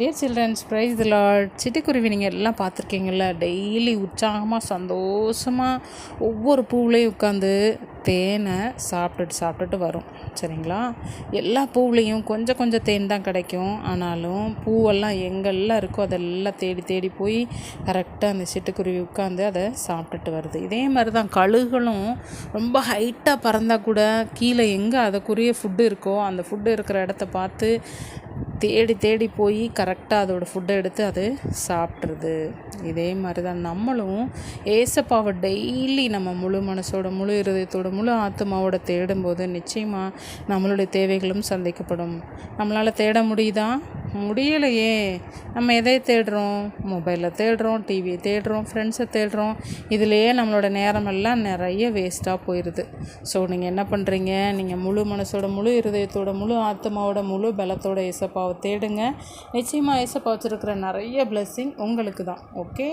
Dear childrens, praise the Lord. சிட்டுக்குருவி நீங்கள் எல்லாம் பார்த்துருக்கீங்கள, டெய்லி உற்சாகமாக சந்தோஷமாக ஒவ்வொரு பூவுலேயும் உட்காந்து தேனை சாப்பிட்டுட்டு வரும். சரிங்களா? எல்லா பூவுலேயும் கொஞ்சம் கொஞ்சம் தேன் தான் கிடைக்கும். ஆனாலும் பூவெல்லாம் எங்கெல்லாம் இருக்கோ அதெல்லாம் தேடி தேடி போய் கரெக்டாக அந்த சிட்டுக்குருவி உட்காந்து அதை சாப்பிட்டுட்டு வருது. இதே மாதிரி தான் கழுகுகளும் ரொம்ப ஹைட்டாக பறந்தால் கூட கீழே எங்கே அதுக்குரிய ஃபுட்டு இருக்கோ அந்த ஃபுட்டு இருக்கிற இடத்த பார்த்து தேடி தேடி போய் கரெக்டாக அதோடய ஃபுட்டை எடுத்து அது சாப்பிட்ருது. இதே மாதிரி தான் நம்மளும் ஏசப்பாவை டெய்லி நம்ம முழு மனசோட, முழு இருதயத்தோட, முழு ஆத்மாவோட தேடும்போது நிச்சயமாக நம்மளுடைய தேவைகளும் சந்திக்கப்படும். நம்மளால் தேட முடியுதா? முடியலையே. நம்ம எதை தேடுறோம்? மொபைலில் தேடுறோம், டிவியை தேடுறோம், ஃப்ரெண்ட்ஸை தேடுறோம். இதிலேயே நம்மளோட நேரமெல்லாம் நிறைய வேஸ்ட்டாக போயிடுது. ஸோ நீங்கள் என்ன பண்ணுறீங்க? நீங்கள் முழு மனசோட, முழு இருதயத்தோட, முழு ஆத்மாவோட, முழு பலத்தோட ஏசப்பாவை தேடுங்க. நிச்சயமாக ஏசப்பா வச்சுருக்கிற நிறைய பிளெஸ்ஸிங் உங்களுக்கு தான். ஓகே.